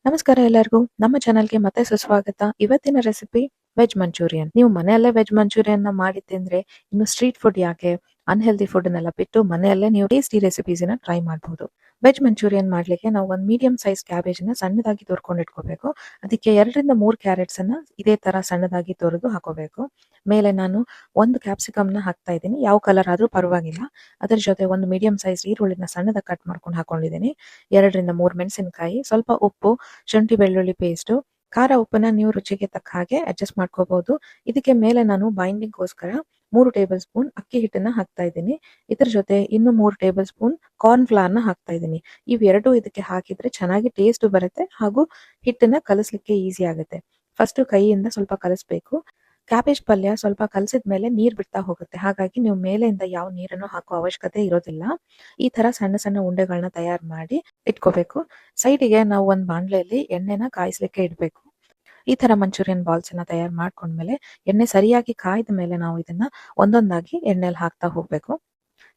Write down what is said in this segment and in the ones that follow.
ನಮಸ್ಕಾರ ಎಲ್ಲರಿಗೂ ನಮ್ಮ ಚಾನಲ್ಗೆ ಮತ್ತೆ ಸುಸ್ವಾಗತ. ಇವತ್ತಿನ ರೆಸಿಪಿ ವೆಜ್ ಮಂಚೂರಿಯನ್. ನೀವು ಮನೆಯಲ್ಲೇ ವೆಜ್ ಮಂಚೂರಿಯನ್ ನ ಮಾಡಿ ತಿಂದ್ರೆ ಇನ್ನು ಸ್ಟ್ರೀಟ್ ಫುಡ್ ಯಾಕೆ, ಅನ್ಹೆಲ್ದಿ ಫುಡ್ ನೆಲ್ಲ ಬಿಟ್ಟು ಮನೆಯಲ್ಲೇ ನೀವು ಟೇಸ್ಟಿ ರೆಸಿಪೀಸ್ ನ ಟ್ರೈ ಮಾಡಬಹುದು. ವೆಜ್ ಮಂಚೂರಿಯನ್ ಮಾಡ್ಲಿಕ್ಕೆ ನಾವು ಒಂದು ಮೀಡಿಯಂ ಸೈಜ್ ಕ್ಯಾಬೇಜ್ ನ ಸಣ್ಣದಾಗಿ ತುರ್ಕೊಂಡು ಇಟ್ಕೋಬೇಕು. ಅದಕ್ಕೆ 2 ರಿಂದ 3 ಕ್ಯಾರೆಟ್ಸ್ ಅನ್ನ ಇದೇ ತರ ಸಣ್ಣದಾಗಿ ತುರಿದು ಹಾಕೋಬೇಕು. ಮೇಲೆ ನಾನು ಒಂದು ಕ್ಯಾಪ್ಸಿಕಮ್ ನ ಹಾಕ್ತಾ ಇದ್ದೀನಿ. ಯಾವ ಕಲರ್ ಆದ್ರೂ ಪರವಾಗಿಲ್ಲ. ಅದರ ಜೊತೆ ಒಂದು ಮೀಡಿಯಂ ಸೈಜ್ ಈರುಳ್ಳಿನ ಸಣ್ಣದಾಗಿ ಕಟ್ ಮಾಡ್ಕೊಂಡು ಹಾಕೊಂಡಿದ್ದೀನಿ. 2 ರಿಂದ 3 ಮೆಣಸಿನಕಾಯಿ, ಸ್ವಲ್ಪ ಉಪ್ಪು, ಶುಂಠಿ ಬೆಳ್ಳುಳ್ಳಿ ಪೇಸ್ಟ್, ಖಾರ ಉಪ್ಪನ್ನ ನೀವು ರುಚಿಗೆ ತಕ್ಕ ಹಾಗೆ ಅಡ್ಜಸ್ಟ್ ಮಾಡ್ಕೋಬಹುದು. ಇದಕ್ಕೆ ಮೇಲೆ ನಾನು ಬೈಂಡಿಂಗ್ ಗೋಸ್ಕರ 3 ಟೇಬಲ್ ಸ್ಪೂನ್ ಅಕ್ಕಿ ಹಿಟ್ಟನ್ನ ಹಾಕ್ತಾ ಇದ್ದೀನಿ. ಇದ್ರ ಜೊತೆ ಇನ್ನು 3 ಟೇಬಲ್ ಸ್ಪೂನ್ ಕಾರ್ನ್ ಫ್ಲವರ್ ನ ಹಾಕ್ತಾ ಇದ್ದೀನಿ. ಇವೆರಡು ಇದಕ್ಕೆ ಹಾಕಿದ್ರೆ ಚೆನ್ನಾಗಿ ಟೇಸ್ಟ್ ಬರುತ್ತೆ ಹಾಗೂ ಹಿಟ್ಟನ್ನ ಕಲಿಸ್ಲಿಕ್ಕೆ ಈಸಿ ಆಗುತ್ತೆ. ಫಸ್ಟ್ ಕೈಯಿಂದ ಸ್ವಲ್ಪ ಕಲಿಸ್ಬೇಕು. ಕ್ಯಾಬೇಜ್ ಪಲ್ಯ ಸ್ವಲ್ಪ ಕಲಸಿದ ಮೇಲೆ ನೀರ್ ಬಿಡ್ತಾ ಹೋಗುತ್ತೆ. ಹಾಗಾಗಿ ನೀವು ಮೇಲೆಯಿಂದ ಯಾವ ನೀರನ್ನು ಹಾಕೋ ಅವಶ್ಯಕತೆ ಇರೋದಿಲ್ಲ. ಈ ತರ ಸಣ್ಣ ಸಣ್ಣ ಉಂಡೆಗಳನ್ನ ತಯಾರು ಮಾಡಿ ಇಟ್ಕೋಬೇಕು. ಸೈಡಿಗೆ ನಾವು ಒಂದು ಬಾಣಲೆಯಲ್ಲಿ ಎಣ್ಣೆನ ಕಾಯಿಸ್ಲಿಕ್ಕೆ ಇಡಬೇಕು. ಈ ತರ ಮಂಚೂರಿಯನ್ ಬಾಲ್ಸ್ ಅನ್ನ ತಯಾರು ಮಾಡ್ಕೊಂಡ್ಮೇಲೆ ಎಣ್ಣೆ ಸರಿಯಾಗಿ ಕಾಯ್ದ ಮೇಲೆ ನಾವು ಇದನ್ನ ಒಂದೊಂದಾಗಿ ಎಣ್ಣೆಲಿ ಹಾಕ್ತಾ ಹೋಗ್ಬೇಕು.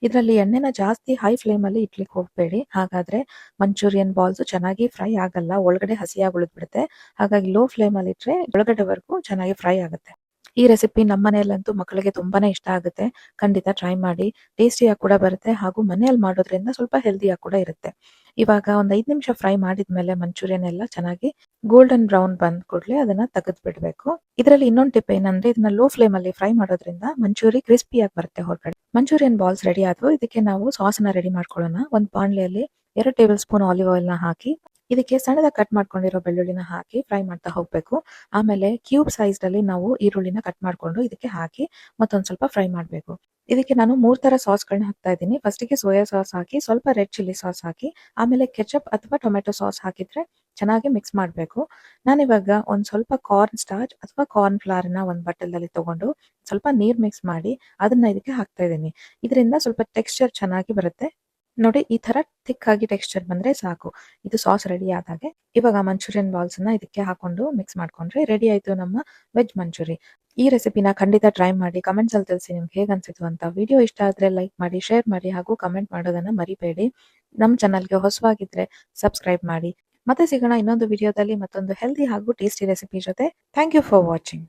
ಇದರಲ್ಲಿ ಎಣ್ಣೆನ ಜಾಸ್ತಿ ಹೈ ಫ್ಲೇಮ್ ಅಲ್ಲಿ ಇಟ್ಲಿಕ್ಕೆ ಹೋಗ್ಬೇಡಿ. ಹಾಗಾದ್ರೆ ಮಂಚೂರಿಯನ್ ಬಾಲ್ಸ್ ಚೆನ್ನಾಗಿ ಫ್ರೈ ಆಗಲ್ಲ, ಒಳಗಡೆ ಹಸಿಯಾಗಿ ಉಳಿದ್ಬಿಡುತ್ತೆ. ಹಾಗಾಗಿ ಲೋ ಫ್ಲೇಮ್ ಅಲ್ಲಿ ಇಟ್ರೆ ಒಳಗಡೆವರೆಗೂ ಚೆನ್ನಾಗಿ ಫ್ರೈ ಆಗುತ್ತೆ. ಈ ರೆಸಿಪಿ ನಮ್ಮ ಮನೆಯಲ್ಲಂತೂ ಮಕ್ಕಳಿಗೆ ತುಂಬಾನೇ ಇಷ್ಟ ಆಗುತ್ತೆ. ಖಂಡಿತ ಟ್ರೈ ಮಾಡಿ. ಟೇಸ್ಟಿಯಾಗಿ ಕೂಡ ಬರುತ್ತೆ ಹಾಗೂ ಮನೆಯಲ್ಲಿ ಮಾಡೋದ್ರಿಂದ ಸ್ವಲ್ಪ ಹೆಲ್ದಿಯಾಗಿ ಕೂಡ ಇರುತ್ತೆ. ಇವಾಗ ಒಂದು 5 ನಿಮಿಷ ಫ್ರೈ ಮಾಡಿದ್ಮೇಲೆ ಮಂಚೂರಿಯನ್ ಎಲ್ಲ ಚೆನ್ನಾಗಿ ಗೋಲ್ಡನ್ ಬ್ರೌನ್ ಬಂದ್ ಕೂಡಲೇ ಅದನ್ನ ತೆಗೆದು ಬಿಡಬೇಕು. ಇದರಲ್ಲಿ ಇನ್ನೊಂದು ಟಿಪ್ ಏನಂದ್ರೆ ಇದನ್ನ ಲೋ ಫ್ಲೇಮ್ ಅಲ್ಲಿ ಫ್ರೈ ಮಾಡೋದ್ರಿಂದ ಮಂಚೂರಿ ಕ್ರಿಸ್ಪಿಯಾಗಿ ಬರುತ್ತೆ ಹೊರಗಡೆ. ಮಂಚೂರಿಯನ್ ಬಾಲ್ಸ್ ರೆಡಿ ಆದ್ವು. ಇದಕ್ಕೆ ನಾವು ಸಾಸ್ ನ ರೆಡಿ ಮಾಡ್ಕೊಳ್ಳೋಣ. ಒಂದು ಬಾಣಲೆಯಲ್ಲಿ 2 ಟೇಬಲ್ ಸ್ಪೂನ್ ಆಲಿವ್ ಆಯಿಲ್ ನ ಹಾಕಿ ಇದಕ್ಕೆ ಸಣ್ಣದಾಗಿ ಕಟ್ ಮಾಡ್ಕೊಂಡಿರೋ ಬೆಳ್ಳುಳ್ಳಿನ ಹಾಕಿ ಫ್ರೈ ಮಾಡ್ತಾ ಹೋಗ್ಬೇಕು. ಆಮೇಲೆ ಕ್ಯೂಬ್ ಸೈಜ್ ಅಲ್ಲಿ ನಾವು ಈರುಳ್ಳಿನ ಕಟ್ ಮಾಡ್ಕೊಂಡು ಇದಕ್ಕೆ ಹಾಕಿ ಮತ್ತೊಂದ್ ಸ್ವಲ್ಪ ಫ್ರೈ ಮಾಡ್ಬೇಕು. ಇದಕ್ಕೆ ನಾನು 3 ತರ ಸಾಸ್ ಗಳನ್ನ ಹಾಕ್ತಾ ಇದ್ದೀನಿ. ಫಸ್ಟ್ ಗೆ ಸೋಯಾ ಸಾಸ್ ಹಾಕಿ, ಸ್ವಲ್ಪ ರೆಡ್ ಚಿಲ್ಲಿ ಸಾಸ್ ಹಾಕಿ, ಆಮೇಲೆ ಕೆಚಪ್ ಅಥವಾ ಟೊಮೆಟೊ ಸಾಸ್ ಹಾಕಿದ್ರೆ ಚೆನ್ನಾಗಿ ಮಿಕ್ಸ್ ಮಾಡಬೇಕು. ನಾನಿವಾಗ ಒಂದ್ ಸ್ವಲ್ಪ ಕಾರ್ನ್ ಸ್ಟಾರ್ಚ್ ಅಥವಾ ಕಾರ್ನ್ ಫ್ಲವರ್ ನ ಒಂದು ಬಟ್ಟಲಲ್ಲಿ ತಗೊಂಡು ಸ್ವಲ್ಪ ನೀರ್ ಮಿಕ್ಸ್ ಮಾಡಿ ಅದನ್ನ ಇದಕ್ಕೆ ಹಾಕ್ತಾ ಇದ್ದೀನಿ. ಇದರಿಂದ ಸ್ವಲ್ಪ ಟೆಕ್ಸ್ಚರ್ ಚೆನ್ನಾಗಿ ಬರುತ್ತೆ. ನೋಡಿ, ಈ ತರ ಥಿಕ್ ಆಗಿ ಟೆಕ್ಸ್ಚರ್ ಬಂದ್ರೆ ಸಾಕು. ಇದು ಸಾಸ್ ರೆಡಿ ಆದಾಗೆ ಇವಾಗ ಮಂಚೂರಿಯನ್ ಬಾಲ್ಸ್ ನ ಇದಕ್ಕೆ ಹಾಕೊಂಡು ಮಿಕ್ಸ್ ಮಾಡ್ಕೊಂಡ್ರೆ ರೆಡಿ ಆಯ್ತು ನಮ್ಮ ವೆಜ್ ಮಂಚೂರಿ. ಈ ರೆಸಿಪಿನ ಖಂಡಿತ ಟ್ರೈ ಮಾಡಿ. ಕಮೆಂಟ್ಸ್ ಅಲ್ಲಿ ತಿಳಿಸಿ ನಿಮ್ಗೆ ಹೇಗೆ ಅನ್ಸಿತ್ತು ಅಂತ. ವಿಡಿಯೋ ಇಷ್ಟ ಆದ್ರೆ ಲೈಕ್ ಮಾಡಿ, ಶೇರ್ ಮಾಡಿ ಹಾಗೂ ಕಮೆಂಟ್ ಮಾಡೋದನ್ನ ಮರಿಬೇಡಿ. ನಮ್ಮ ಚಾನಲ್ಗೆ ಹೊಸವಾಗಿದ್ರೆ ಸಬ್ಸ್ಕ್ರೈಬ್ ಮಾಡಿ. ಮತ್ತೆ ಸಿಗೋಣ ಇನ್ನೊಂದು ವಿಡಿಯೋದಲ್ಲಿ ಮತ್ತೊಂದು ಹೆಲ್ದಿ ಹಾಗೂ ಟೇಸ್ಟಿ ರೆಸಿಪಿ ಜೊತೆ. Thank you for watching.